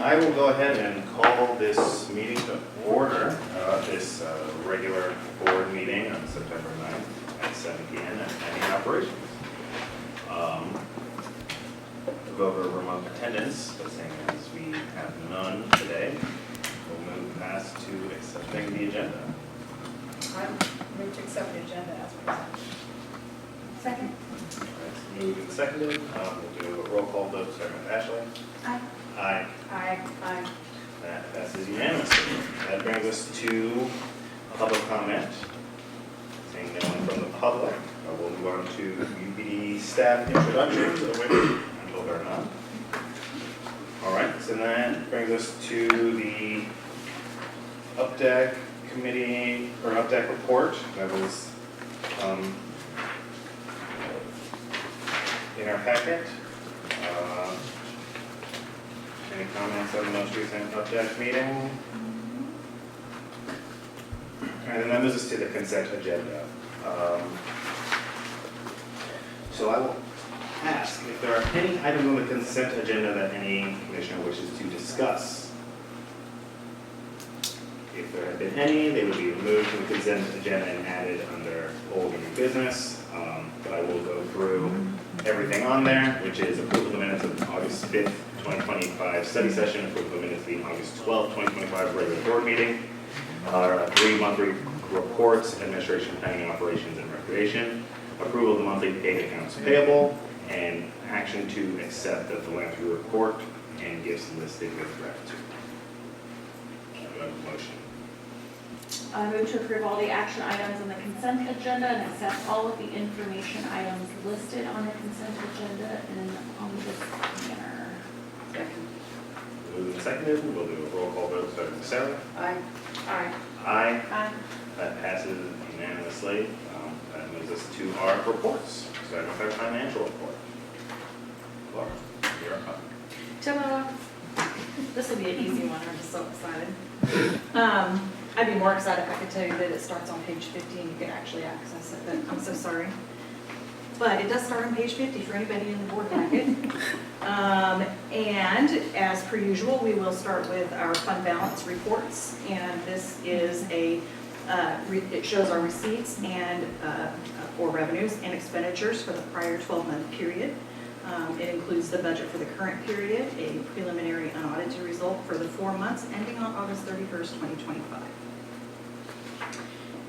I will go ahead and call this meeting to order, this regular board meeting on September 9th at 7 p.m. at Penny Operations. We'll go over remote attendance, but seeing as we have none today, we'll move past to accepting the agenda. I move to accept the agenda as presented. Second. It's moved and seconded. We'll do a roll call vote, starting with Ashley. Aye. Aye. Aye. Aye. That passes unanimously. That brings us to public comment. Seeing no one from the public, we'll move on to UPD staff introductions, of which I know there are none. All right, so that brings us to the UPDEC committee, or UPDEC report that was in our packet. Any comments on the most recent UPDEC meeting? And then that moves us to the consent agenda. So I will ask if there are any items on the consent agenda that any commissioner wishes to discuss. If there have been any, they would be removed from the consent agenda and added under old and new business. But I will go through everything on there, which is approval of the minutes of August 5th, 2025 study session, approval of the minutes of the August 12th, 2025 regular board meeting, 3 monthly reports, administration, planning, operations, and recreation, approval of the monthly paid accounts payable, and action to accept the philanthropy report and gifts listed with gratitude. Do I have a motion? I move to approve all the action items on the consent agenda and accept all of the information items listed on the consent agenda in omnibus manner. Second. Moved and seconded. We'll do a roll call vote starting with Sarah. Aye. Aye. Aye. Aye. That passes unanimously. That moves us to our reports, starting with our financial report. Laura, you're up. Ta-da! This will be an easy one, I'm just so excited. I'd be more excited if I could tell you that it starts on page 50 and you can actually access it, but I'm so sorry. But it does start on page 50 for anybody in the board packet. And as per usual, we will start with our fund balance reports. And this is it shows our receipts and or revenues and expenditures for the prior 12-month period. It includes the budget for the current period, a preliminary unaudited result for the 4 months ending on August 31st, 2025.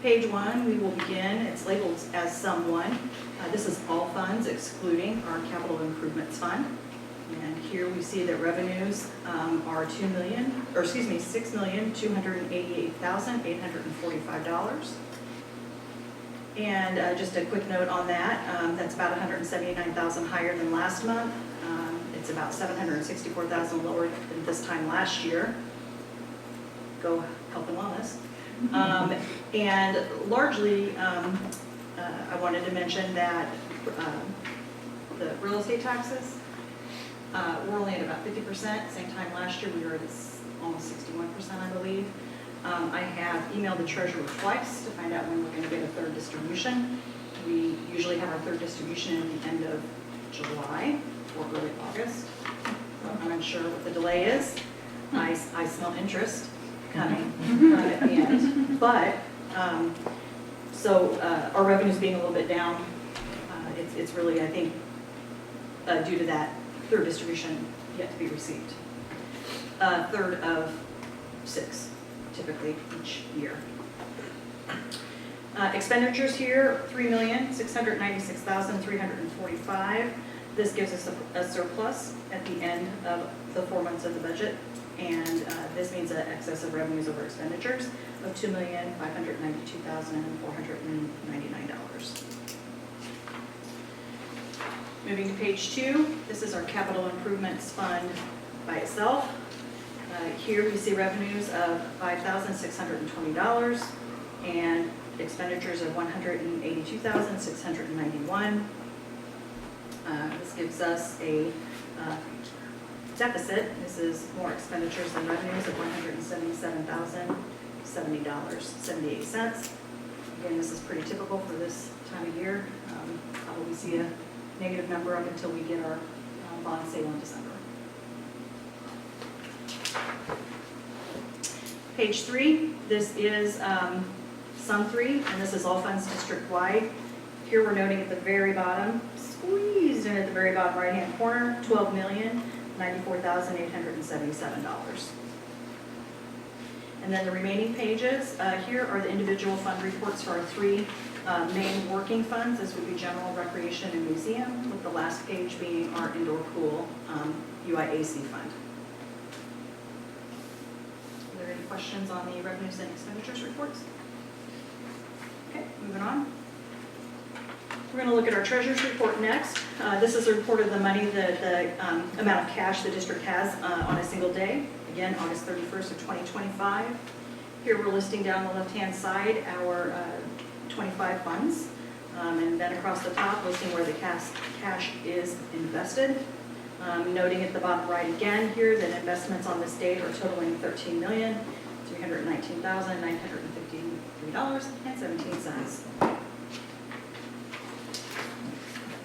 Page 1, we will begin, it's labeled as Sum 1. This is all funds excluding our capital improvements fund. And here we see that revenues are $6,288,845. And just a quick note on that, that's about $179,000 higher than last month. It's about $764,000 lower than this time last year. Go Health and Wellness. And largely, I wanted to mention that the real estate taxes, we're only at about 50%. Same time last year, we were at almost 61%, I believe. I have emailed the treasurer twice to find out when we're going to get a third distribution. We usually have our third distribution at the end of July or early August. So I'm unsure what the delay is. I smell interest coming at the end. But, our revenues being a little bit down, it's really, I think, due to that third distribution yet to be received. Third of 6. Typically each year. Expenditures here, $3,696,345. This gives us a surplus at the end of the 4 months of the budget, and this means an excess of revenues over expenditures of $2,592,499. Moving to page 2, this is our capital improvements fund by itself. Here we see revenues of $5,620 and expenditures of $182,691. This gives us a deficit. This is more expenditures than revenues of $177,070.78. Again, this is pretty typical for this time of year. Probably see a negative number up until we get our bond sale in December. Page 3, this is Sum 3, and this is all funds district-wide. Here we're noting at the very bottom, squeezed in at the very bottom right-hand corner, $12,094,877. And then the remaining pages, here are the individual fund reports for our three main working funds. This would be general, recreation, and museum, with the last page being our indoor pool UIAC fund. Are there any questions on the revenues and expenditures reports? Okay, moving on. We're going to look at our treasurer's report next. This is a report of the money, the amount of cash the district has on a single day. Again, August 31st of 2025. Here we're listing down the left-hand side our 25 funds. And then across the top, listing where the cash is invested. Noting at the bottom right again here that investments on this date are totaling $13,319,953.17.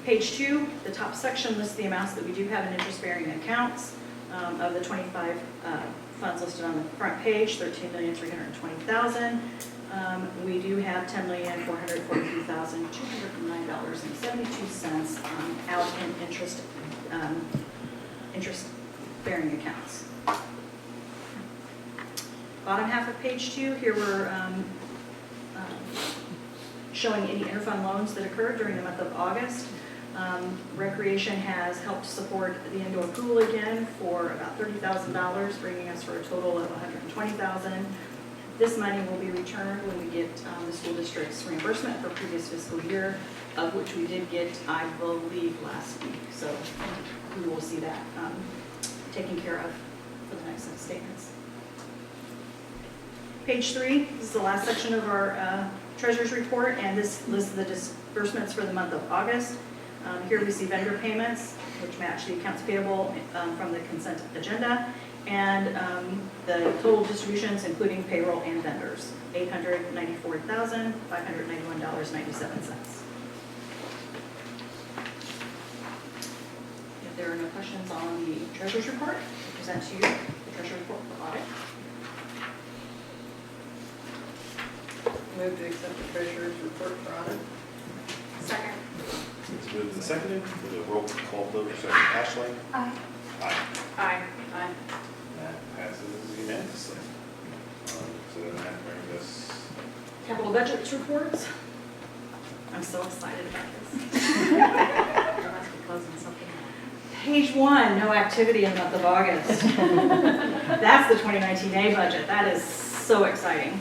Page 2, the top section lists the amounts that we do have in interest-bearing accounts. Of the 25 funds listed on the front page, $13,320,000. We do have $10,443,209.72 out in interest-bearing accounts. Bottom half of page 2, here we're showing any interfund loans that occurred during the month of August. Recreation has helped support the indoor pool again for about $30,000, bringing us for a total of $120,000. This money will be returned when we get the school district's reimbursement for previous fiscal year, of which we did get, I believe, last week. So we will see that taken care of for the next set of statements. Page 3, this is the last section of our treasurer's report, and this lists the disbursements for the month of August. Here we see vendor payments, which match the accounts payable from the consent agenda, and the total distributions, including payroll and vendors, $894,591.97. If there are no questions on the treasurer's report, I present to you the treasurer's report for audit. Move to accept the treasurer's report for audit. Second. It's moved and seconded. With a roll call vote, starting Ashley. Aye. Aye. Aye. Aye. That passes unanimously. So then that brings us. Capital budgets reports. I'm so excited about this. Page 1, no activity in the month of August. That's the 2019A budget. That is so exciting.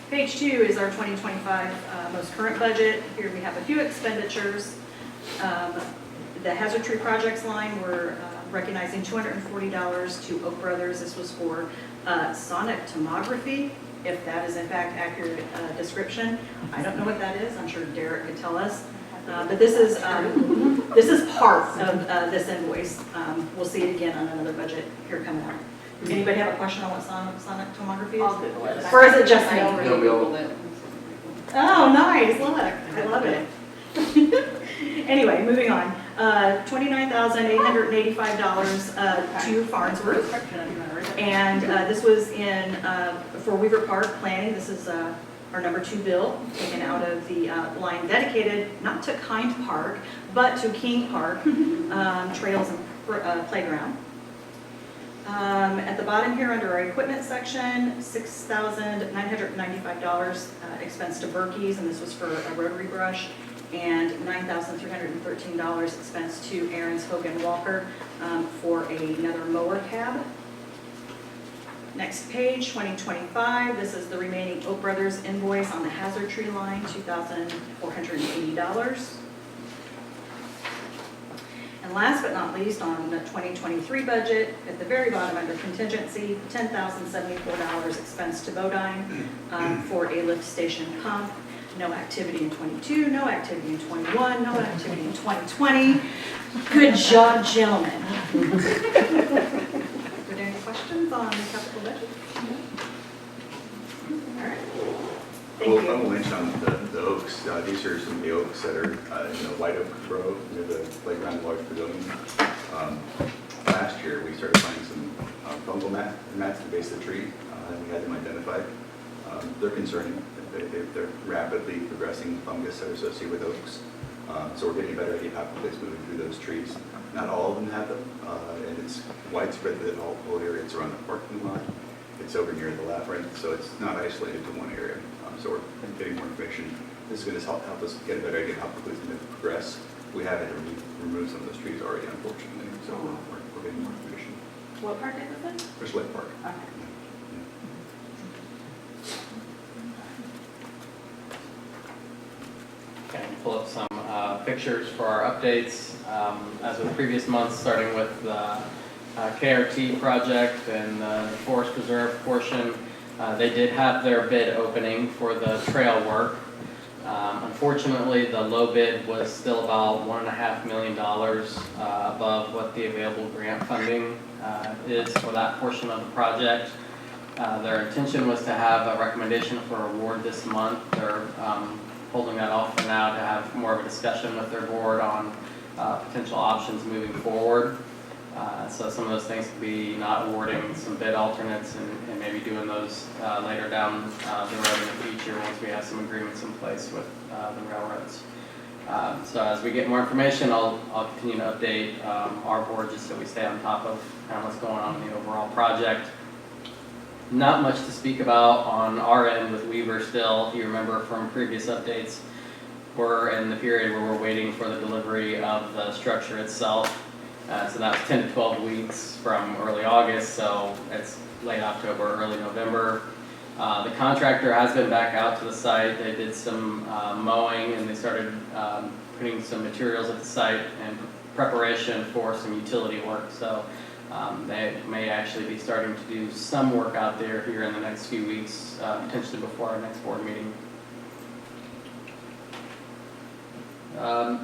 Page 2 is our 2025 most current budget. Here we have a few expenditures. The hazard tree projects line, we're recognizing $240 to Oak Brothers. This was for sonic tomography, if that is in fact accurate description. I don't know what that is. I'm sure Derek could tell us. But this is part of this invoice. We'll see it again on another budget here coming up. Anybody have a question on what sonic tomography is? I'll Google it. Or is it just me? I already Googled it. Oh, nice, look, I love it. Anyway, moving on. $29,885 to Farnsworth. And this was in, for Weaver Park planning. This is our number 2 bill, taken out of the line dedicated, not to Kind Park, but to King Park Trails and Playground. At the bottom here, under our equipment section, $6,995 expense to Berkey's, and this was for a rotary brush, and $9,313 expense to Aaron's Hogan Walker for another mower cab. Next page, 2025, this is the remaining Oak Brothers invoice on the hazard tree line, $2,480. And last but not least, on the 2023 budget, at the very bottom under contingency, $10,074 expense to Bodine for a lift station pump. No activity in 22, no activity in 21, no activity in 2020. Good job, gentlemen. Are there any questions on the capital budget? All right. Thank Well, you. I will mention on the oaks, these are some of the oaks that are in the White Oak Grove near the playground large pavilion. Last year, we started planting some fungal mats at the base of the tree. We had them identified. They're concerning. They're rapidly progressing fungus that are associated with oaks. So we're getting a better idea of how quickly it's moving through those trees. Not all of them have them, and it's widespread that all areas around the parking lot. It's over near the labyrinth, so it's not isolated to one area. So we're getting more information. This is going to help us get a better idea of how quickly it's going to progress. We have had to remove some of those trees already, unfortunately, so we're getting more information. What park is this in? Fish Lake Park. Okay. Okay, pull up some pictures for our updates. As with previous months, starting with the KRT project and the Forest Preserve portion, they did have their bid opening for the trail work. Unfortunately, the low bid was still about $1.5 million above what the available grant funding is for that portion of the project. Their intention was to have a recommendation for award this month. They're holding that off for now to have more of a discussion with their board on potential options moving forward. So some of those things could be not awarding some bid alternates and maybe doing those later down the road in the future once we have some agreements in place with the railroads. So as we get more information, I'll continue to update our board just so we stay on top of kind of what's going on in the overall project. Not much to speak about on our end with Weaver still. If you remember from previous updates, we're in the period where we're waiting for the delivery of the structure itself. So that was 10 to 12 weeks from early August, so it's late October, early November. The contractor has been back out to the site. They did some mowing and they started putting some materials at the site in preparation for some utility work. So they may actually be starting to do some work out there here in the next few weeks, potentially before our next board meeting.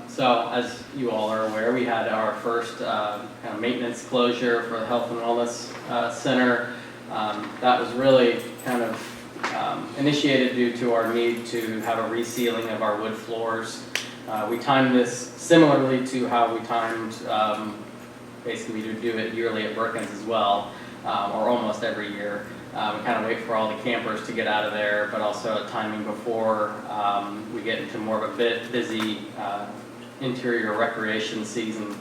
So as you all are aware, we had our first kind of maintenance closure for the Health and Wellness Center. That was really kind of initiated due to our need to have a resealing of our wood floors. We timed this similarly to how we timed, basically we do it yearly at Brookings as well, or almost every year. We kind of wait for all the campers to get out of there, but also a timing before we get into more of a bit busy interior recreation season.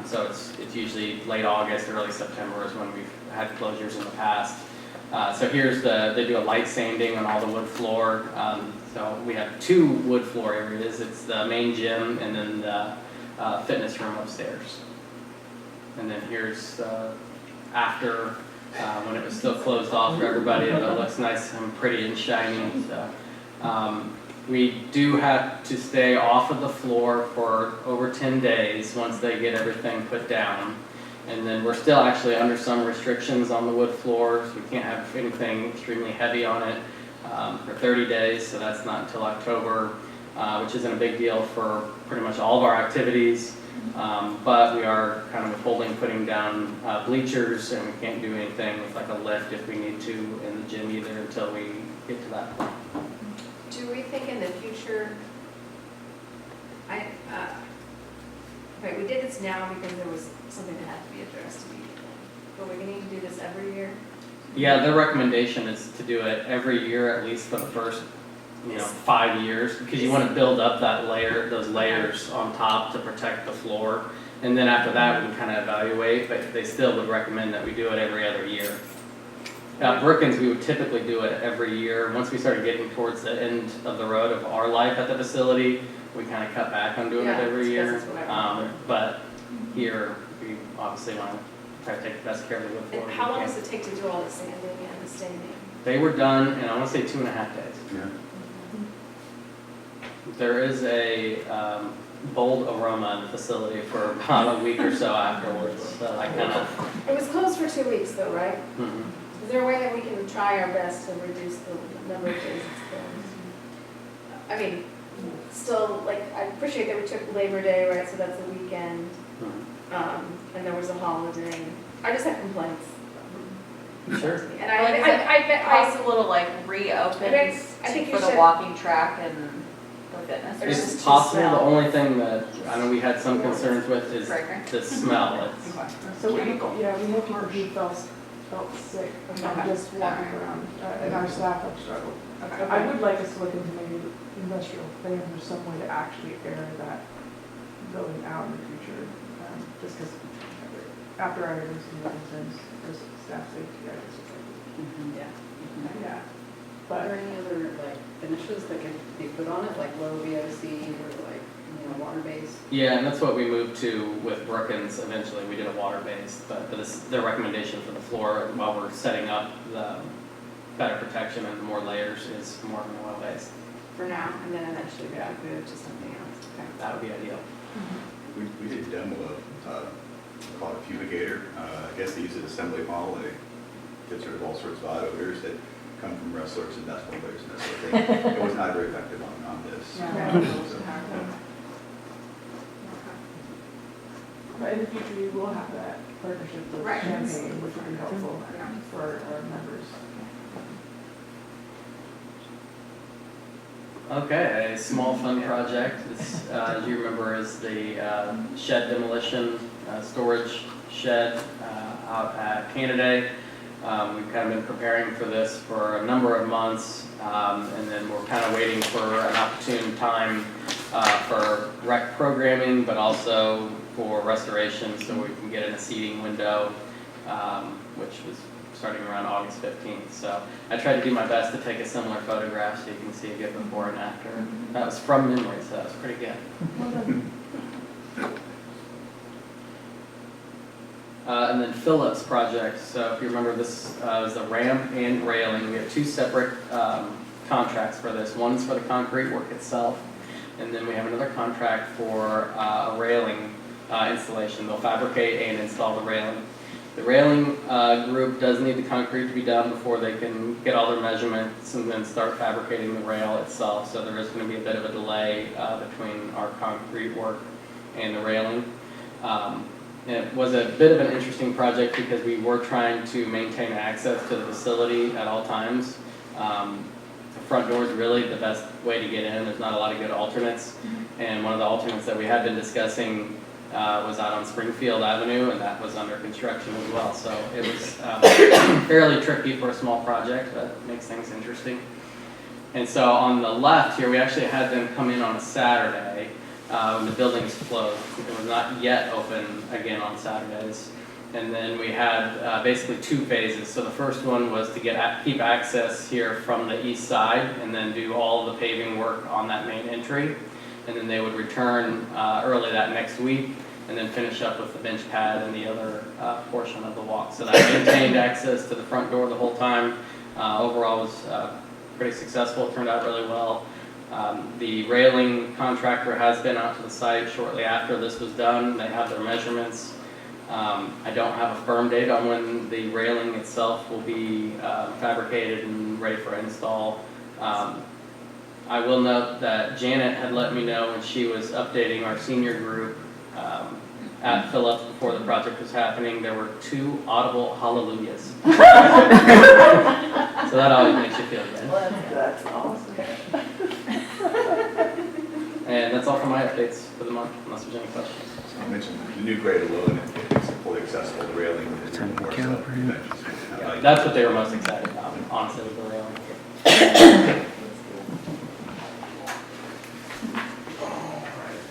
So it's usually late August, early September is when we've had closures in the past. So here's they do a light sanding on all the wood floor. So we have two wood floor areas. It's the main gym and then the fitness room upstairs. And then here's after when it was still closed off for everybody, it looks nice and pretty and shiny. So, we do have to stay off of the floor for over 10 days once they get everything put down. And then we're still actually under some restrictions on the wood floors. We can't have anything extremely heavy on it for 30 days, so that's not until October, which isn't a big deal for pretty much all of our activities. But we are kind of withholding putting down bleachers, and we can't do anything with like a lift if we need to in the gym either until we get to that point. Do we think in the future, right, we did this now because there was something that had to be addressed immediately, but we're going to need to do this every year? Yeah, their recommendation is to do it every year, at least for the first 5 years, because you want to build up that layer, those layers on top to protect the floor. And then after that, we can kind of evaluate, but they still would recommend that we do it every other year. At Brookings, we would typically do it every year. Once we started getting towards the end of the road of our life at the facility, we kind of cut back on doing it every year. But here, we obviously want to try to take the best care of the wood floor. And how long does it take to do all the sanding and the staining? They were done in, I want to say, 2.5 days. Yeah. There is a bold aroma in the facility for about a week or so afterwards, so I kind of... It was closed for 2 weeks though, right? Mhm. Is there a way that we can try our best to reduce the number of days it's closed? I mean, still, like, I appreciate that we took Labor Day, right, so that's a weekend, Mhm. and there was a holiday. I just have complaints. Sure. And I possible to like reopen I think you for the should. walking track and the fitness. There's It's just possible, the smell. only thing that I know we had some concerns with is Fragrant. the smell. It's, So we have to review those felt sick of them Okay. just walking around, and our staff have struggled. Okay. I would like us to look into maybe industrial fans or some way to actually air that building out in the future, just because after I heard some of the concerns for staff safety, I just was like, Yeah. yeah. Are But there any other like finishes that can be put on it, like low VOC or like, water-based? Yeah, and that's what we moved to with Brookins eventually. We did a water-based, but their recommendation for the floor while we're setting up the better protection and more layers is more of an oil-based. For now, and then eventually we have to move to something else. Okay. That would be ideal. We did a demo of, called a fumigator. I guess they use an assembly model, and it gets rid of all sorts of odd odors that come from wrestlers and basketball players and that sort of thing. It was not very effective on this. Yeah. So, But in the future, we will have that partnership with Right. Champagne, which would be helpful Yeah. for our members. Okay, a small fun project, this, as you remember, is the shed demolition, storage shed out at Canada. We've kind of been preparing for this for a number of months, and then we're kind of waiting for an opportune time for rec programming, but also for restoration, so we can get in a seating window, which was starting around August 15th. So I tried to do my best to take a similar photograph so you can see a good before and after. That was from memory, so that was pretty good. And then Phillips project. So if you remember, this is the ramp and railing. We have two separate contracts for this. One's for the concrete work itself, and then we have another contract for a railing installation. They'll fabricate and install the railing. The railing group does need the concrete to be done before they can get all their measurements and then start fabricating the rail itself. So there is going to be a bit of a delay between our concrete work and the railing. It was a bit of an interesting project because we were trying to maintain access to the facility at all times. The front door is really the best way to get in. There's not a lot of good alternates. And one of the alternates that we had been discussing was out on Springfield Avenue, and that was under construction as well. So it was fairly tricky for a small project, but makes things interesting. And so on the left here, we actually had them come in on a Saturday when the building's closed. It was not yet open again on Saturdays. And then we had basically two phases. So the first one was to keep access here from the east side and then do all the paving work on that main entry. And then they would return early that next week and then finish up with the bench pad and the other portion of the walk. So that maintained access to the front door the whole time. Overall was pretty successful, it turned out really well. The railing contractor has been out to the site shortly after this was done. They have their measurements. I don't have a firm date on when the railing itself will be fabricated and ready for install. I will note that Janet had let me know when she was updating our senior group at Phillips before the project was happening, there were 2 audible hallelujahs. So that always makes you feel good. That's awesome. And that's all for my updates for the month, unless there's any questions. I mentioned the new grade alone, it's fully accessible, the railing is more so dimensions. That's what they were most excited about, honestly, with the railing.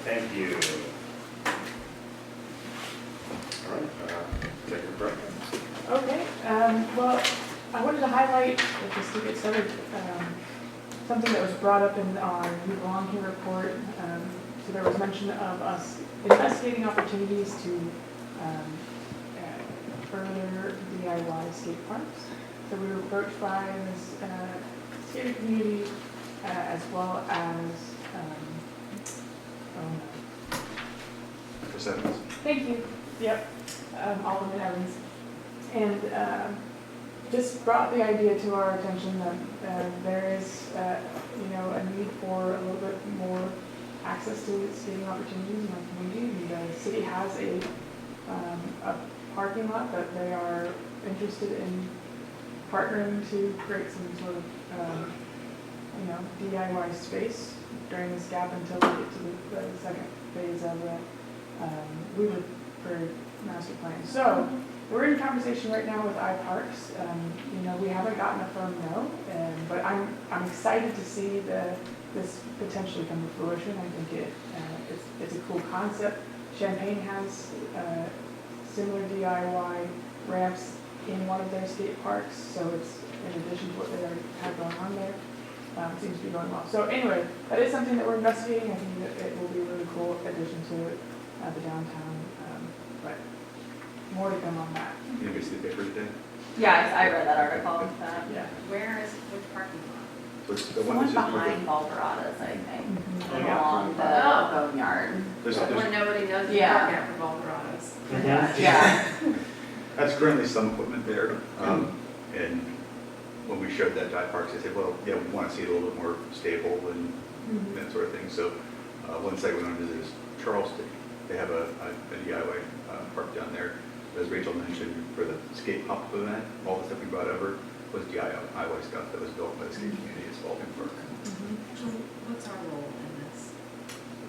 Thank you. All right, take a break. Okay, well, I wanted to highlight, just to get started, something that was brought up in our You Belong Here report. So there was mention of us investigating opportunities to further DIY skate parks. So we were approached by this skating community as well as, For sevens. thank you. Yep, Alderman Evans. And just brought the idea to our attention that there is, a need for a little bit more access to skating opportunities in our community. The city has a parking lot that they are interested in partnering to create some sort of, DIY space during this gap until we get to the second phase of the Weaver Prairie master plan. So we're in conversation right now with iParks. You know, we haven't gotten a firm no, but I'm excited to see this potentially come to fruition. I think it's a cool concept. Champaign has similar DIY ramps in one of their skate parks, so it's in addition to what they already have going on there. It seems to be going well. So anyway, that is something that we're investigating. I think that it will be a really cool addition to the downtown, but more to come on that. You didn't see the paper today? Yeah, I read that article. Yeah. Where is, which parking lot? So it's the The one one that's just behind Valdoradas, I think, Mhm. Oh, yeah. along the Oh. boneyard. There's, When nobody knows you Yeah. park out for Valdorados. Yeah. that's currently some equipment there. And when we showed that to iParks, they said, well, yeah, we want to see it a little bit more stable and Mhm. that sort of thing. So one site we went to visit is Charleston. They have a DIY park down there. As Rachel mentioned, for the skate pop-up event, all the stuff we brought over was DIY stuff that was built by the skate community at Spalding Park. So what's our role in this?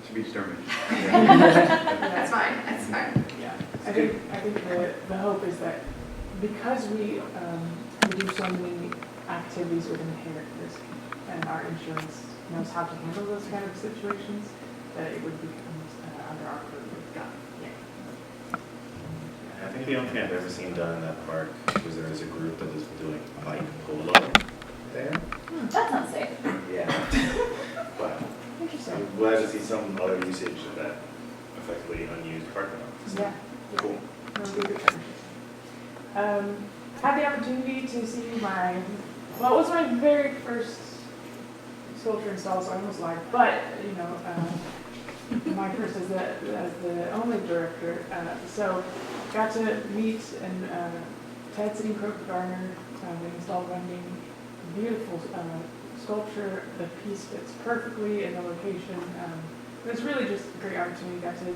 To be determined. That's fine, that's fine. Yeah, I think the hope is that because we do so many activities with inherent risk, and our insurance knows how to handle those kind of situations, that it would become under our purview. I think the only thing I've ever seen done in that park was there was a group that was doing bike polo there. That's unsafe. Yeah. But Interesting. I'm glad to see some other usage of that effectively unused parking lot. Yeah. Cool. No, we good partnerships. Had the opportunity to see it was my very first sculpture install, so I almost lied, but, you know, my first as the only director, so got to meet and Ted City Crook Garner, they installed Running, beautiful sculpture. The piece fits perfectly in the location. It was really just a great opportunity. Got to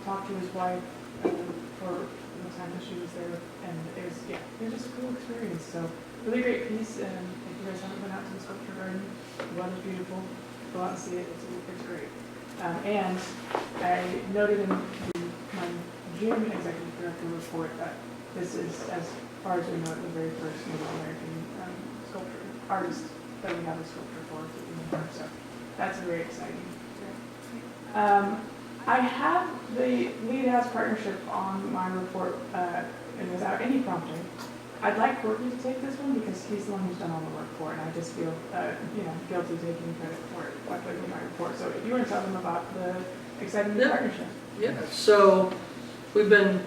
talk to his wife for the time that she was there, and it was just a cool experience. So really great piece, and if you guys haven't been out to the sculpture garden, the weather's beautiful. Go out and see it. It's great. And I noted in my June executive director report that this is, as far as we know, the very first Native American sculpture artist that we have a sculpture for in the park. So that's very exciting. I have the Lead House partnership on my report, and without any prompting, I'd like Courtney to take this one because he's the one who's done all the work for it, and I just feel, guilty taking credit for it, luckily in my report. So if you want to tell them about the exciting new Yeah. partnership. Yeah, so we've been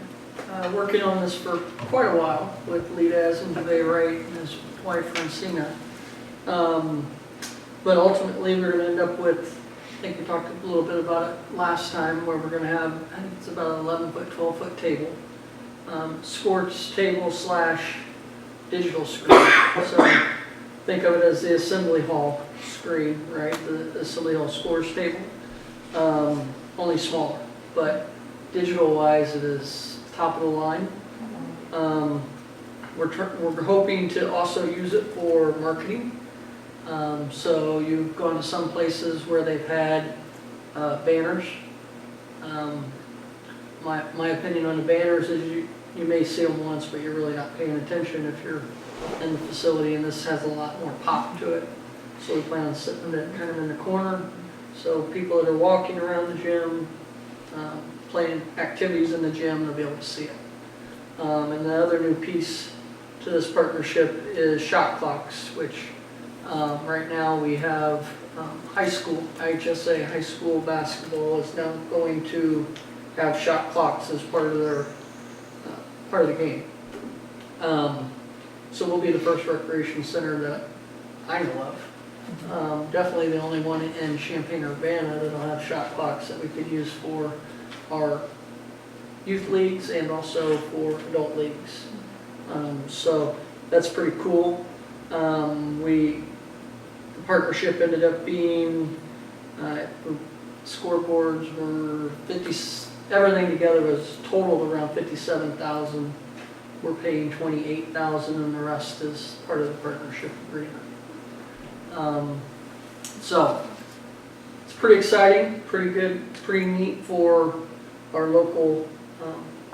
working on this for quite a while with Leadaz and Dave Wright and his wife Francina. But ultimately, we're going to end up with, I think we talked a little bit about it last time, where we're going to have, I think it's about an 11-foot, 12-foot table. Sports table / digital screen. So think of it as the assembly hall screen, right? The assembly hall scores table. Only smaller, but digital-wise, it is top of the line. We're hoping to also use it for marketing. So you've gone to some places where they've had banners. My opinion on the banners is you may see them once, but you're really not paying attention if you're in the facility, and this has a lot more pop to it. So we plan on sitting it kind of in the corner, so people that are walking around the gym, playing activities in the gym, they'll be able to see it. And the other new piece to this partnership is shot clocks, which right now we have high school, IHSA high school basketball is now going to have shot clocks as part of their part of the game. So we'll be the first recreation center that I know of. Definitely the only one in Champaign-Urbana that'll have shot clocks that we could use for our youth leagues and also for adult leagues. So that's pretty cool. The partnership ended up being, scoreboards were 50, everything together was totaled around $57,000. We're paying $28,000, and the rest is part of the partnership agreement. So it's pretty exciting, pretty good, pretty neat for our local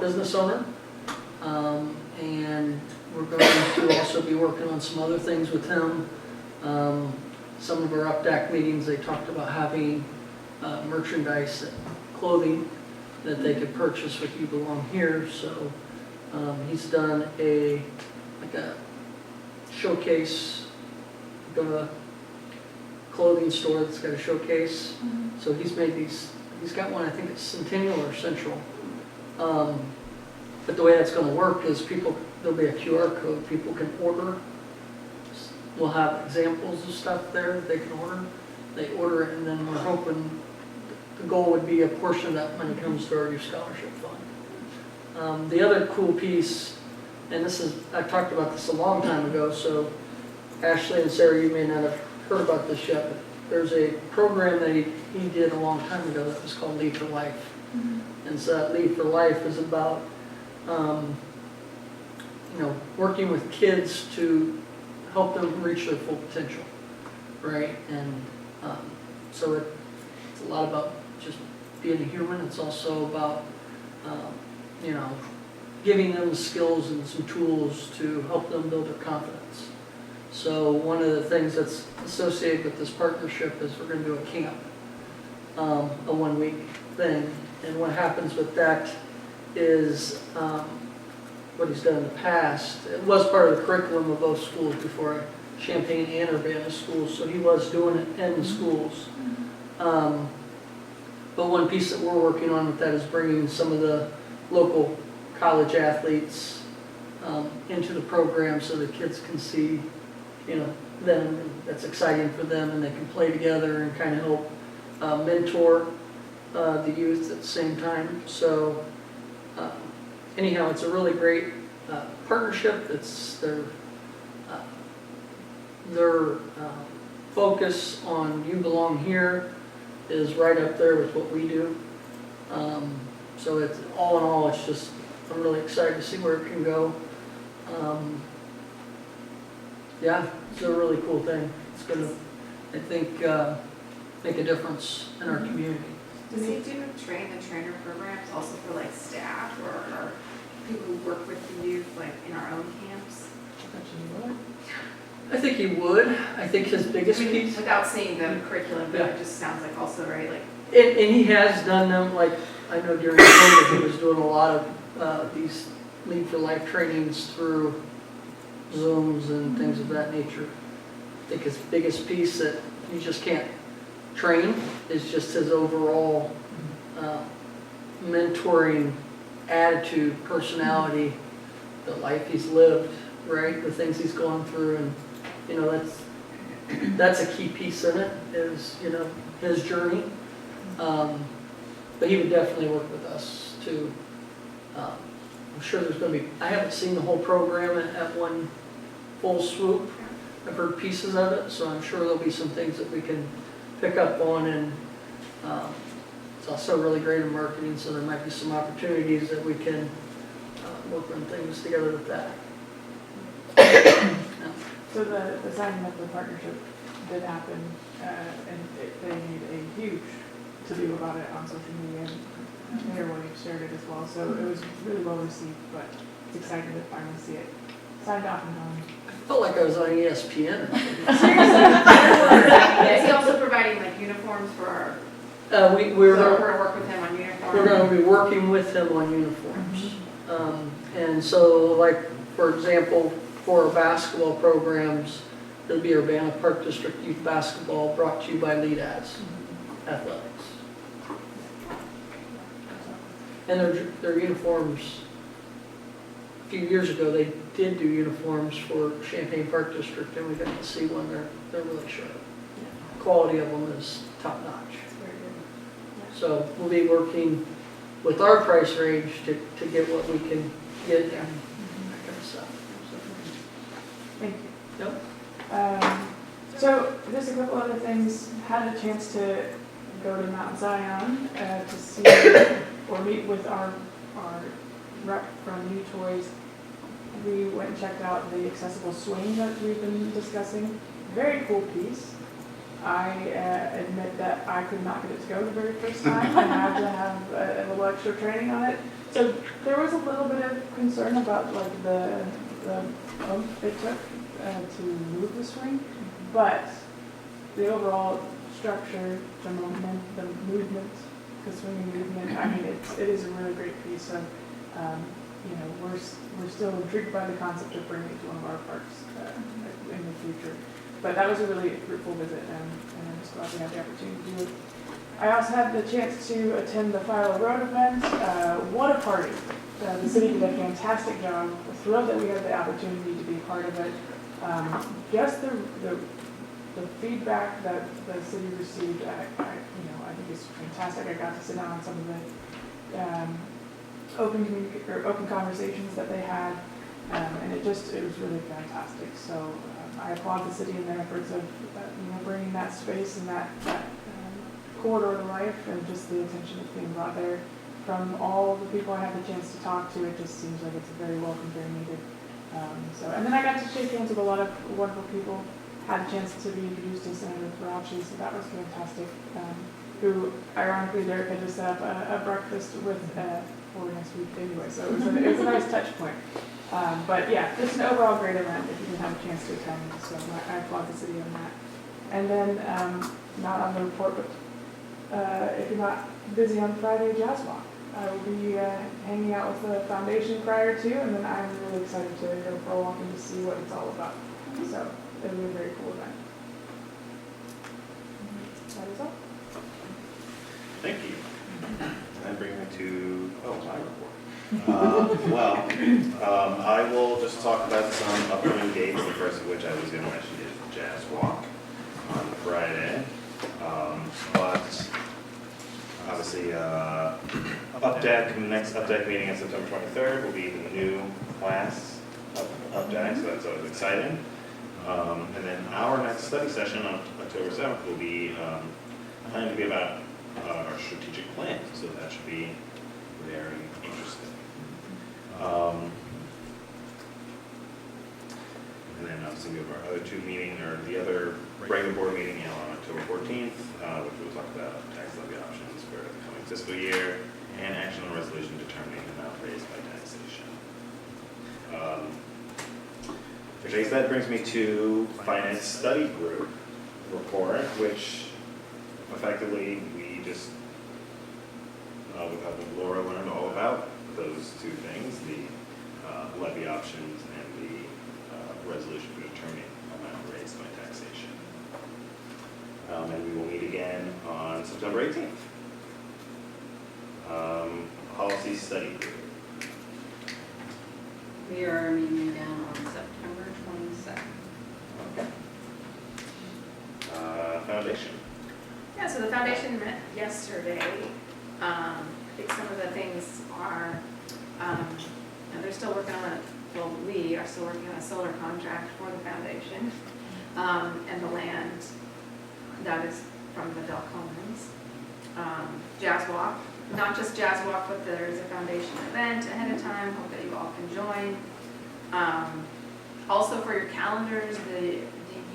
business owner. And we're going to also be working on some other things with him. Some of our UPDAC meetings, they talked about having merchandise, clothing that they could purchase with You Belong Here. So he's done a showcase, like a clothing store that's got a showcase. So he's got one, I think it's Centennial or Central. But the way that's gonna work is there'll be a QR code, people can order. We'll have examples of stuff there that they can order. They order it, and then we're hoping, the goal would be a portion of that money comes to our youth scholarship fund. The other cool piece, and I talked about this a long time ago, so Ashley and Sarah, you may not have heard about this yet, but there's a program that he did a long time ago that was called Lead for Life. And so that Lead for Life is about, working with kids to help them reach their full potential, right? And so it's a lot about just being a human. It's also about, giving them the skills and some tools to help them build their confidence. So one of the things that's associated with this partnership is we're going to do a camp, a 1-week thing. And what happens with that is what he's done in the past. It was part of the curriculum of both schools before, Champaign and Urbana schools, so he was doing it in the schools. But one piece that we're working on with that is bringing some of the local college athletes into the program so the kids can see, them, and that's exciting for them, and they can play together and kind of help mentor the youth at the same time. So anyhow, it's a really great partnership. It's their focus on You Belong Here is right up there with what we do. So it's all in all, I'm really excited to see where it can go. It's a really cool thing. It's gonna, I think, make a difference in our community. Does he do trainer programs also for like staff or people who work with the youth, like in our own camps? I think he would. I think his biggest piece, Without seeing the curriculum, but it just sounds like also, right, like. and he has done them, like, I know during COVID, he was doing a lot of these Lead for Life trainings through Zooms and things of that nature. I think his biggest piece that you just can't train is just his overall mentoring attitude, personality, the life he's lived, right? The things he's gone through, and that's a key piece in it, is his journey. But he would definitely work with us to. I'm sure there's going to be. I haven't seen the whole program at one full swoop. I've heard pieces of it, so I'm sure there'll be some things that we can pick up on, and it's also really great in marketing, so there might be some opportunities that we can work on things together with that. So the signing of the partnership did happen, and they made a huge to-do about it on social media, and Mayor Williams shared it as well, so it was really well received, but it's exciting to finally see it signed off and done. I felt like I was on ESPN. Is he also providing like uniforms for our, We're we're going gonna work with him on uniforms? We're going to be working with him on uniforms. And so, like, for example, for our basketball programs, there'll be Urbana Park District Youth Basketball brought to you by Lead Athletics. And their uniforms, a few years ago, they did do uniforms for Champaign Park District, and we got to see one. They're really sharp. Quality of them is top notch. So we'll be working with our price range to get what we can get and that kind of stuff. Thank you. Yep. So just a couple other things. Had a chance to go to Mount Zion to see or meet with our rep from New Toys. We went and checked out the accessible swing that we've been discussing. Very cool piece. I admit that I could not get it to go the very first time. I had to have a little extra training on it. So there was a little bit of concern about like the oomph it took to move the swing, but the overall structure, the movement, the swinging movement, I mean, it is a really great piece of, you know, we're still intrigued by the concept of bringing it to one of our parks in the future. But that was a really fruitful visit, and I'm just glad we had the opportunity to do it. I also had the chance to attend the Philo Road event. What a party. The city did a fantastic job. We're thrilled that we had the opportunity to be a part of it. Just the feedback that the city received, I think is fantastic. I got to sit down on some of the open conversations that they had, and it was really fantastic. So I applaud the city in their efforts of bringing that space and that corridor to life, and just the attention that's being brought there from all the people I had the chance to talk to. It just seems like it's very welcome, very needed. And then I got to shake hands with a lot of wonderful people. Had a chance to be introduced to Senator Faraci, so that was fantastic. Who, ironically, Derek had just set up a breakfast with for next week anyway, so it was a nice touch point. But yeah, just an overall great event if you didn't have a chance to attend, so I applaud the city on that. And then, not on the report, but if you're not busy on Friday, Jazz Walk. I will be hanging out with the foundation prior to, and then I'm really excited to go for a walk and to see what it's all about. So it'll be a very cool event. That is all. Thank you. That brings me to, my report. I will just talk about some upcoming dates, the first of which I was going to mention is the Jazz Walk on Friday. But obviously, next UpDeck meeting on September 23rd will be the new class of UpDeck, so that's always exciting. And then our next study session on October 7th will be planned to be about our strategic plan, so that should be very interesting. And then obviously we have our other two meeting, or the other regular board meeting on October 14th, which will talk about tax levy options for the coming fiscal year and action on resolution determining the amount raised by taxation. Which I guess that brings me to Finance Study Group report, which effectively we just, with helping Laura, learned all about those two things, the levy options and the resolution for determining amount raised by taxation. And we will meet again on September 18th. Policy Study Group. We are meeting again on September 22nd. Okay. Foundation. Yeah, so the foundation met yesterday. I think some of the things are, and they're still working on we are still working on a solar contract for the foundation, and the land that is from the Delcommons. Jazz Walk, not just Jazz Walk, but there is a foundation event ahead of time. Hope that you all can join. Also for your calendars, the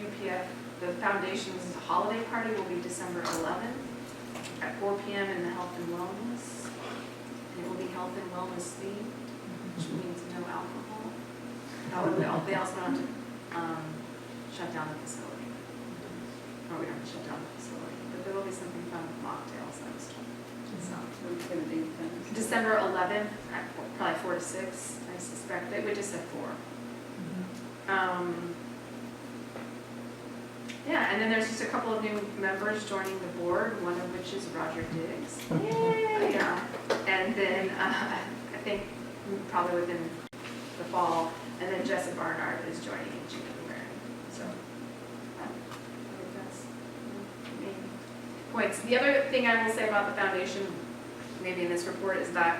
UPF, the foundation's holiday party will be December 11th at 4 p.m. in the Health and Wellness. And it will be Health and Wellness themed, which means no alcohol. However, they also don't have to shut down the facility. Or we don't have to shut down the facility, but there will be something fun with mocktails and stuff. So, We're going to do things. December 11th, at probably 4 to 6, I suspect. We just said 4. Yeah, and then there's just a couple of new members joining the board, one of which is Roger Diggs. Yay! Yeah. And then I think probably within the fall, and then Jessica Barnard is joining in January. So I think that's the main points. The other thing I will say about the foundation, maybe in this report, is that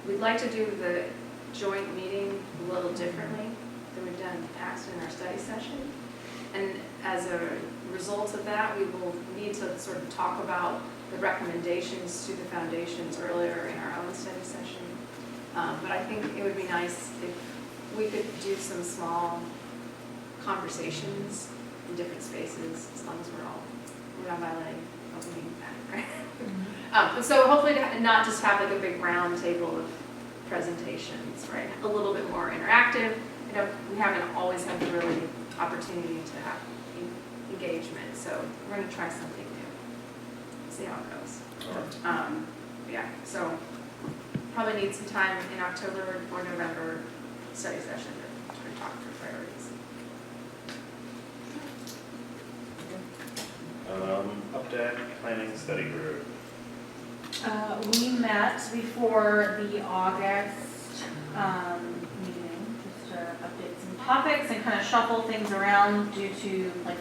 we'd like to do the joint meeting a little differently than we've done in the past in our study session. And as a result of that, we will need to sort of talk about the recommendations to the foundations earlier in our own study session. But I think it would be nice if we could do some small conversations in different spaces, as long as we're not violating open meeting act, right? So hopefully not just have like a big round table of presentations, right? A little bit more interactive. You know, we haven't always had the really opportunity to have engagement, so we're gonna try something new. See how it goes. All right. Yeah, so probably need some time in October or November study session to talk through priorities. Update planning study group. We met before the August meeting, just to update some topics and kind of shuffle things around due to like,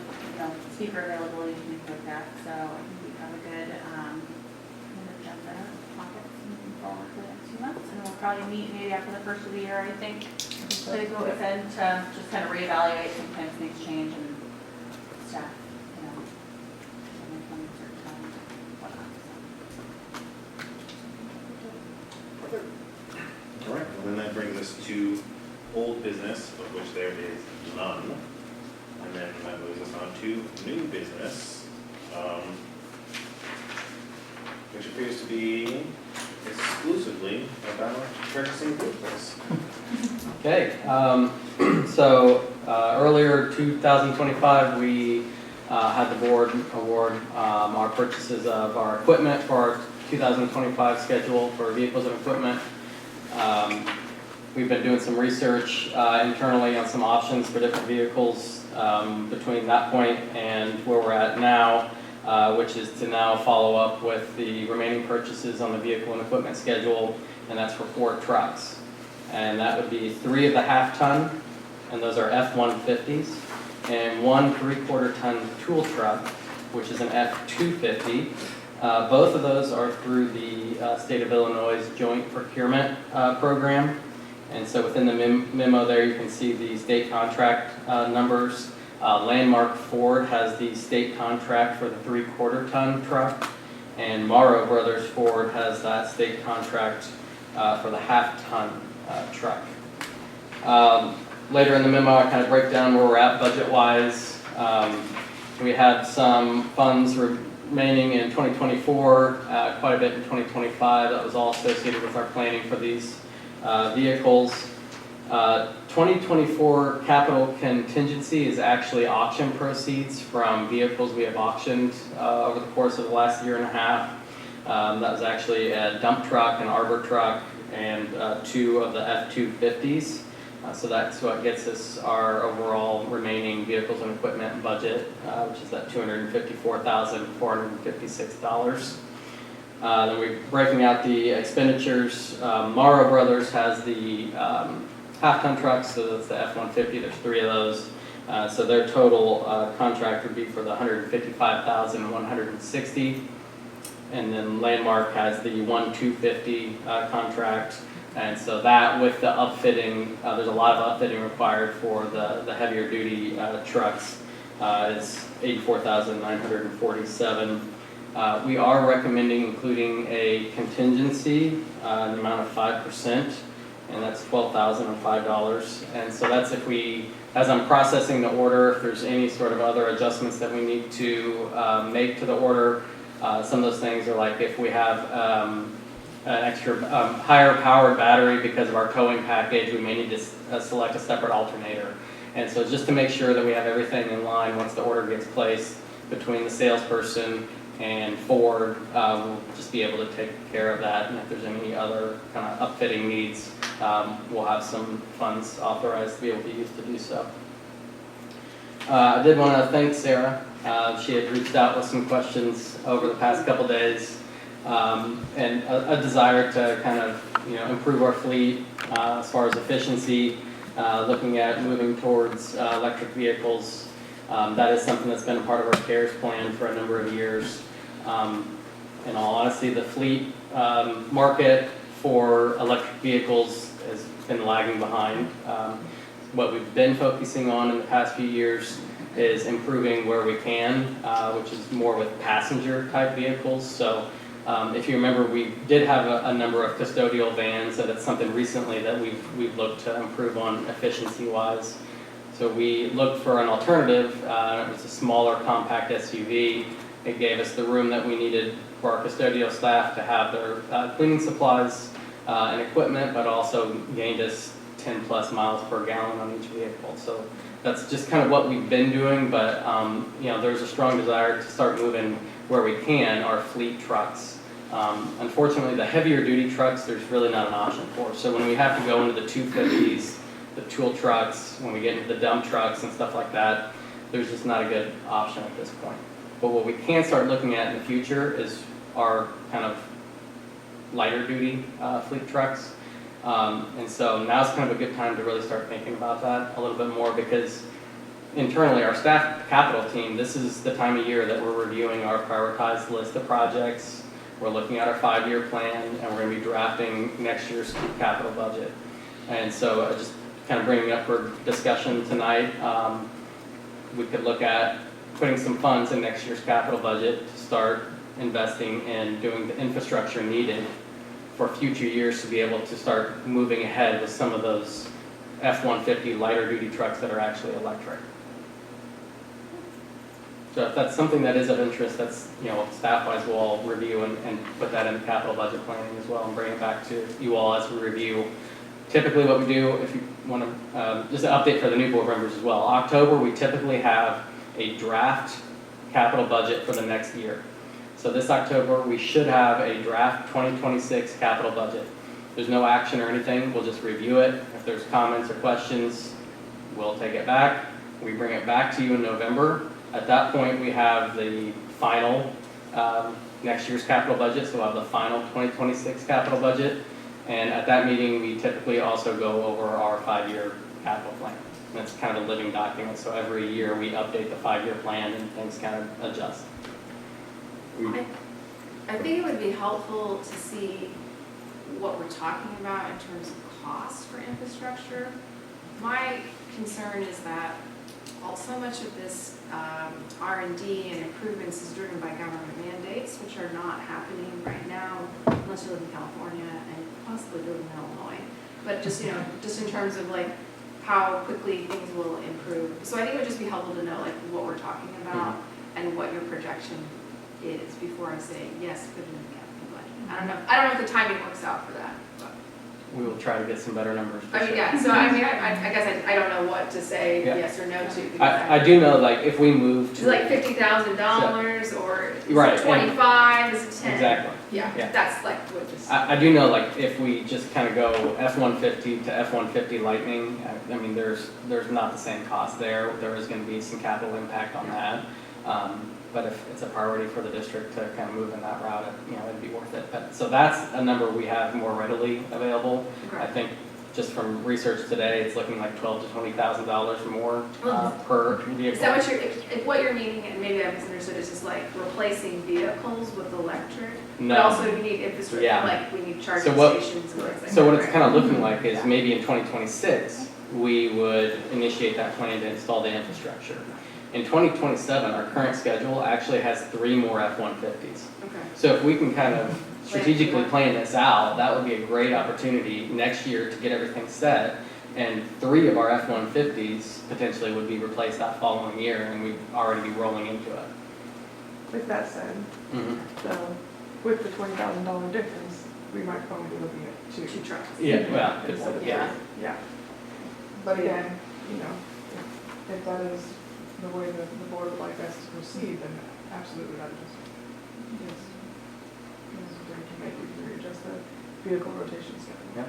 speaker availability and things like that. So I think we have a good agenda of topics moving forward for the next few months. And we'll probably meet maybe after the first of the year, I think, to go within to just kind of reevaluate. Sometimes things change and stuff, from certain times and whatnot. So. All right, well then that brings us to old business, of which there is none. And then that moves us on to new business, which appears to be exclusively about purchasing vehicles. Okay, so earlier 2025, we had the board award our purchases of our equipment for our 2025 schedule for vehicles and equipment. We've been doing some research internally on some options for different vehicles between that point and where we're at now, which is to now follow up with the remaining purchases on the vehicle and equipment schedule, and that's for 4 trucks. And that would be 3 of the half-ton, and those are F-150s, and 1 3/4-ton tool truck, which is an F-250. Both of those are through the State of Illinois Joint Procurement Program. And so within the memo there, you can see the state contract numbers. Landmark Ford has the state contract for the 3/4-ton truck, and Morrow Brothers Ford has that state contract for the half-ton truck. Later in the memo, I kind of break down where we're at budget-wise. We had some funds remaining in 2024, quite a bit in 2025. That was all associated with our planning for these vehicles. 2024 capital contingency is actually auction proceeds from vehicles we have auctioned over the course of the last year and a half. That was actually a dump truck, an arbor truck, and 2 of the F-250s. So that's what gets us our overall remaining vehicles and equipment budget, which is that $254,456. Then we're breaking out the expenditures. Morrow Brothers has the half-ton trucks, so that's the F-150. There's 3 of those. So their total contract would be for the $155,160. And then Landmark has the 1 250 contract. And so that with the upfitting, there's a lot of upfitting required for the heavier duty trucks, is $84,947. We are recommending including a contingency in the amount of 5%, and that's $12,005. And so that's if we, as I'm processing the order, if there's any sort of other adjustments that we need to make to the order. Some of those things are like if we have an extra higher powered battery because of our towing package, we may need to select a separate alternator. And so just to make sure that we have everything in line once the order gets placed between the salesperson and Ford, we'll just be able to take care of that. And if there's any other kind of upfitting needs, we'll have some funds authorized to be able to use to do so. I did want to thank Sarah. She had reached out with some questions over the past couple days, and a desire to kind of improve our fleet as far as efficiency, looking at moving towards electric vehicles. That is something that's been a part of our CARES plan for a number of years. In all honesty, the fleet market for electric vehicles has been lagging behind. What we've been focusing on in the past few years is improving where we can, which is more with passenger type vehicles. So if you remember, we did have a number of custodial vans, so that's something recently that we've looked to improve on efficiency wise. So we looked for an alternative. It was a smaller compact SUV. It gave us the room that we needed for our custodial staff to have their cleaning supplies and equipment, but also gained us 10 plus miles per gallon on each vehicle. So that's just kind of what we've been doing, but you know, there's a strong desire to start moving where we can our fleet trucks. Unfortunately, the heavier duty trucks, there's really not an option for. So when we have to go into the 250s, the tool trucks, when we get into the dump trucks and stuff like that, there's just not a good option at this point. But what we can start looking at in the future is our kind of lighter duty fleet trucks. And so now's kind of a good time to really start thinking about that a little bit more, because internally, our staff capital team, this is the time of year that we're reviewing our prioritized list of projects. We're looking at our 5-year plan, and we're gonna be drafting next year's capital budget. And so just kind of bringing up for discussion tonight, we could look at putting some funds in next year's capital budget to start investing in doing the infrastructure needed for future years to be able to start moving ahead with some of those F-150 lighter duty trucks that are actually electric. So if that's something that is of interest, that's, you know, staff-wise, we'll all review and put that in the capital budget planning as well and bring it back to you all as we review. Typically what we do, if you want to, just an update for the new board members as well. October, we typically have a draft capital budget for the next year. So this October, we should have a draft 2026 capital budget. There's no action or anything, we'll just review it. If there's comments or questions, we'll take it back. We bring it back to you in November. At that point, we have the final next year's capital budget, so we'll have the final 2026 capital budget. And at that meeting, we typically also go over our 5-year capital plan. And it's kind of a living document, so every year we update the 5-year plan and things kind of adjust. I think it would be helpful to see what we're talking about in terms of cost for infrastructure. My concern is that so much of this R&D and improvements is driven by government mandates, which are not happening right now unless you live in California and possibly live in Illinois. But just, you know, just in terms of like how quickly things will improve. So I think it would just be helpful to know like what we're talking about and what your projection is before I say, yes, put it in the capital budget. I don't know if the timing works out for that, but. We will try to get some better numbers. for I mean, sure. yeah, so I mean, I guess I don't know what to say Yeah. yes or no to. because I do know, like, if we move Is to. it like $50,000 or is Right, it and- 25, is it 10? Exactly. Yeah, Yeah. that's like what just. I do know, like, if we just kind of go F-150 to F-150 Lightning, I mean, there's not the same cost there. There is going to be some capital impact on that. But if it's a priority for the district to kind of move in that route, you know, it'd be worth it. But, so that's a number we have more readily available. I Okay. think just from research today, it's looking like $12,000 to $20,000 more per vehicle. Is that what you're meaning, and maybe I misunderstood, is just like replacing vehicles with electric? No. But also you need infrastructure, Yeah. like we need charging So what- stations and things like that. So what it's right? kind of looking like is Yeah. maybe in 2026, we would initiate that plan to install the infrastructure. In 2027, our current schedule actually has 3 more F-150s. Okay. So if we can kind of strategically plan this out, that would be a great opportunity next year to get everything set. And 3 of our F-150s potentially would be replaced that following year, and we'd already be rolling into it. With that said, with the $20,000 difference, we might probably be looking at 2. 2 trucks. Yeah, well, good Instead point. of Yeah. 3. Yeah. But again, you know, if that is the way that the board would like us to proceed, then absolutely that is very to make, we can readjust the vehicle rotation schedule.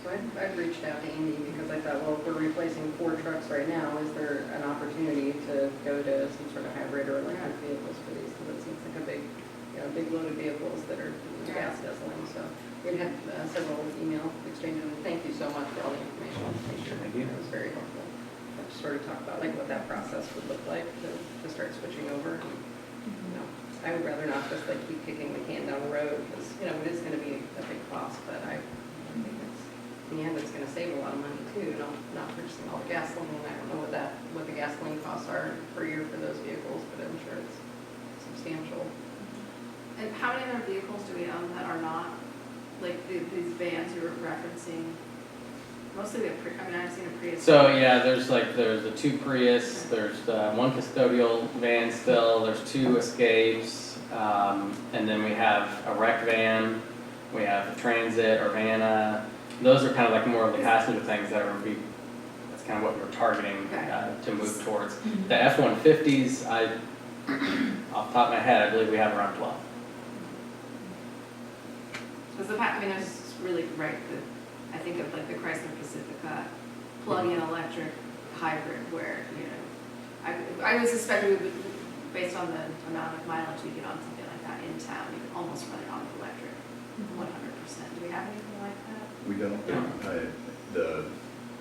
So I've reached out to Andy because I thought, well, if we're replacing 4 trucks right now, is there an opportunity to go to some sort of hybrid or electric vehicles for these? Because it seems like a big, you know, big load of vehicles that are gas guzzling. So we had several email exchanges, and thank you so much for all the information. Thank you. It was very helpful. To sort of talk about like what that process would look like to start switching over. You know, I would rather not just like keep kicking the can down the road because, you know, it is going to be a big cost, but I think it's, in the end, it's going to save a lot of money too, not purchasing all the gasoline. I don't know what the gasoline costs are per year for those vehicles, but I'm sure it's substantial. And how many other vehicles do we own that are not, like these vans you were referencing? Mostly we have, I've seen a Prius. So, yeah, there's the 2 Prius, there's 1 custodial van still, there's 2 Escapes, and then we have a rec van, we have a Transit or Vanna. Those are kind of like more of the passenger things that that's kind of what we're targeting to move towards. The F-150s, off the top of my head, I believe we have around 12. Because there's really, right, I think of like the Chrysler Pacifica plug-in electric hybrid where, I would suspect we would, based on the amount of mileage we get on something like that in town, we could almost run it on electric, 100%. Do we have anything like that? We don't, the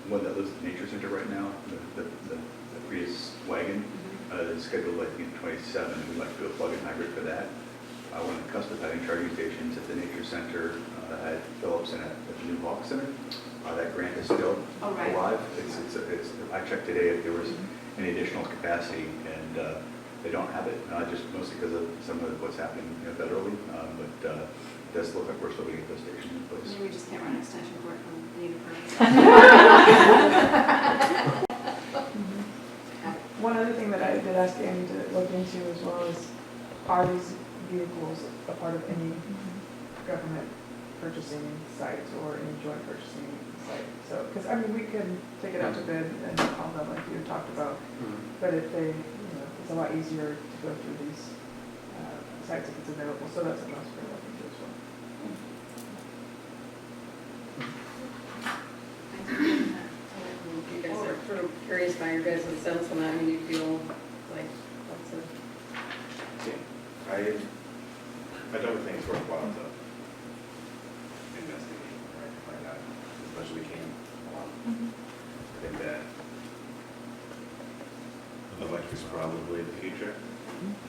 one that lives at the Nature Center right now, the Prius wagon, is scheduled, I think, in 27, and we'd like to do a plug-in hybrid for that. One of the custom having charging stations at the Nature Center, at Phillips and at the New Hawk Center. That grant is still alive. I checked today if there was any additional capacity, and they don't have it, just mostly because of some of what's happening federally, but it does look like we're still going to get those stations in place. Maybe we just can't run an extension cord from need a permit. One other thing that I did ask Andy to look into as well is, are these vehicles a part of any government purchasing site or any joint purchasing site? So, because we can take it out to bid and all that like you talked about, but if they, it's a lot easier to go through these sites if it's available, so that's something else we're looking into as well. You guys are sort of curious by your guys' sense on that, do you feel like that's a, I don't think it's worthwhile to investigate, right, find out as much as we can. I think that electric's probably the future,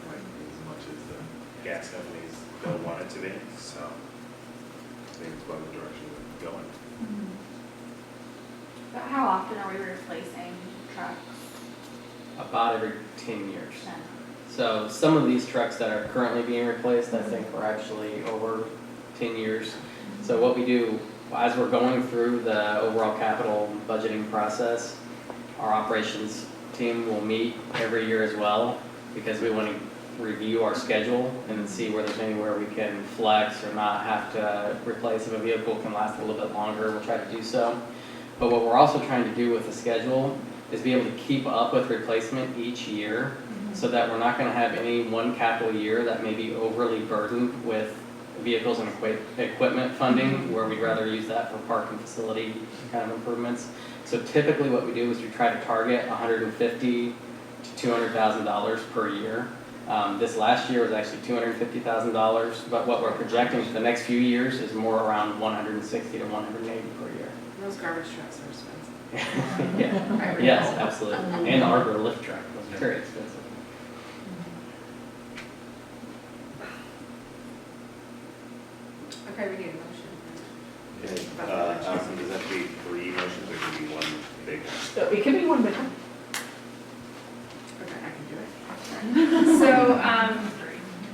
like, as much as the gas companies don't want it to be, so I think it's probably the direction we're going. But how often are we replacing trucks? About every 10 years. So some of these trucks that are currently being replaced, I think are actually over 10 years. So what we do, as we're going through the overall capital budgeting process, our operations team will meet every year as well, because we want to review our schedule and see where there's anywhere we can flex or not have to replace. If a vehicle can last a little bit longer, we'll try to do so. But what we're also trying to do with the schedule is be able to keep up with replacement each year, so that we're not going to have any one capital year that may be overly burdened with vehicles and equipment funding, where we'd rather use that for park and facility kind of improvements. So typically what we do is we try to target $150,000 to $200,000 per year. This last year was actually $250,000, but what we're projecting for the next few years is more around $160,000 to $180,000 per year. Those garbage trucks are expensive. Yeah. Yes, absolutely. And the Arbor lift truck was very expensive. Okay, we need a motion. Okay, Allison, does that have to be 3 motions or can it be one big one? It can be one big one. Okay, I can do it. So,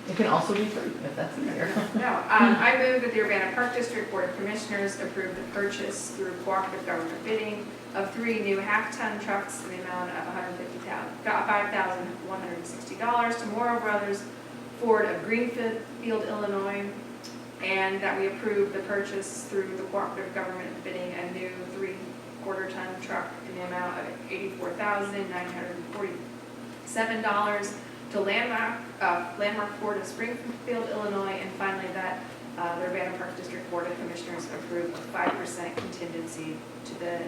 It can also be 3, if that's easier. no, I move that the Urbana Park District Board of Commissioners approve the purchase through cooperative government bidding of 3 new half-ton trucks in the amount of $5,160 to Morrow Brothers Ford of Greenfield, Illinois, and that we approve the purchase through the cooperative government bidding a new 3/4-ton truck in the amount of $84,947 to Landmark Ford of Springfield, Illinois, and finally that the Urbana Park District Board of Commissioners approve a 5% contingency to the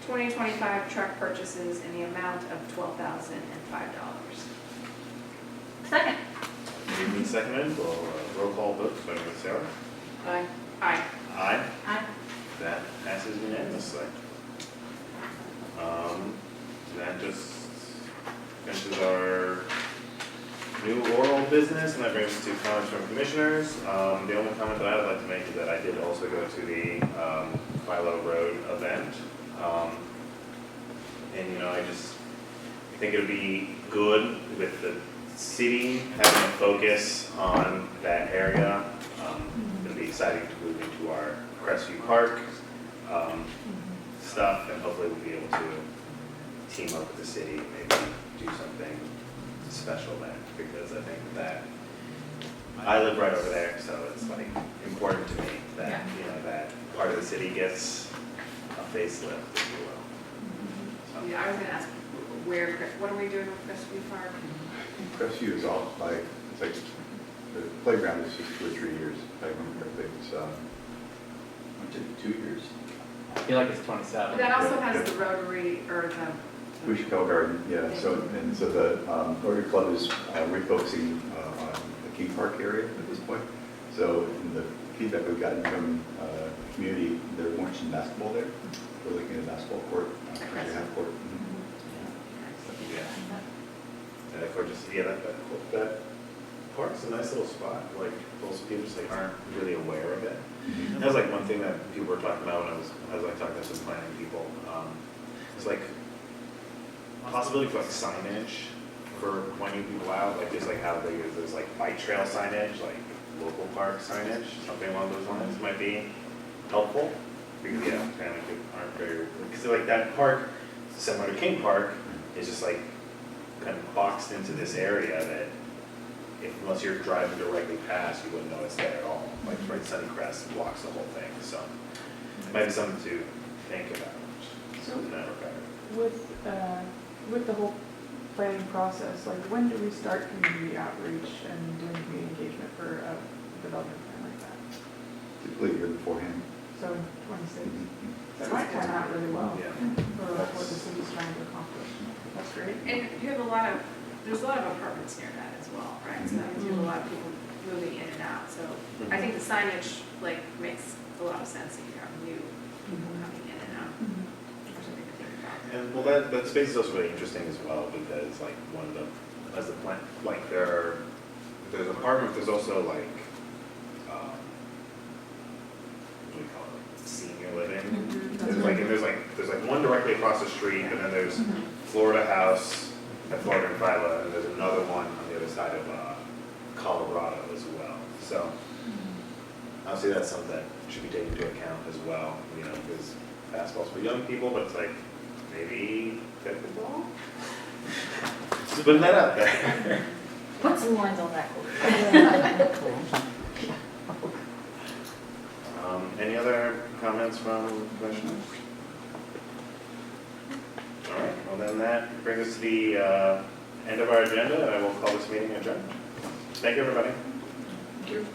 2025 truck purchases in the amount of $12,005. Second. Moved and seconded, we'll roll call vote, starting with Sarah. aye. Aye. Aye. Aye. That passes unanimously. That just finishes our new oral business, and that brings us to comments from commissioners. The only comment that I would like to make is that I did also go to the Philo Road event. And I think it would be good with the city having a focus on that area. It'll be exciting to move into our Crestview Park stuff, and hopefully we'll be able to team up with the city, and maybe do something special there, because I think that, I live right over there, so it's like important to me that, you know, that part of the city gets a facelift, if you will. So, Yeah, I was gonna ask, what are we doing with Crestview Park? Crestview is off by, it's like, the playground is just 2 or 3 years, if I remember correctly. It's, what's it, 2 years? I feel like it's 27. That also Yeah, has yeah. the Rotary, or the. Bushnell Garden, yeah, so the Rotary Club is refocusing on the King Park area at this point. So in the feedback we've gotten from the community, they're watching basketball there. We're looking at a basketball court, actually half court. yeah. And if we're just, yeah, that park's a nice little spot, like, most people just like aren't really aware of it. That was like one thing that people were talking about when I was like talking to some planning people. It's like possibility for like signage for pointing people out, like just like how they use those like bike trail signage, like local park signage, something along those lines might be helpful. Because yeah, apparently people aren't very, because like that park, similar to King Park, is just like kind of boxed into this area that unless you're driving directly past, you wouldn't know it's there at all. Like right, Sunnycrest blocks the whole thing, so it might be something to think about. So- In that regard. With the whole planning process, like when do we start community outreach and doing community engagement for a development plan like that? Typically a year beforehand. So in 26, Mhm. that might turn out really well Yeah. for what the city's trying to accomplish. That's great. And you have there's a lot of apartments near that as well, right? So that means you have a lot of people moving in and out, so I think the signage, like, makes a lot of sense if you have new people coming in and out, or something to think about. And well, that space is also really interesting as well, because like one of the, as the plant, like there's apartments, there's also like, what do we call it, senior living. There's like one directly across the street, and then there's Florida House at Florida and Vila, and there's another one on the other side of Colorado as well. So obviously that's something that should be taken into account as well, you know, because basketball's for young people, but it's like maybe pickleball? Just putting that out there. Put some lines on that court. Any other comments from commissioners? All right, well then that brings us to the end of our agenda, and I will call this meeting adjourned. Thank you, everybody. Thank you.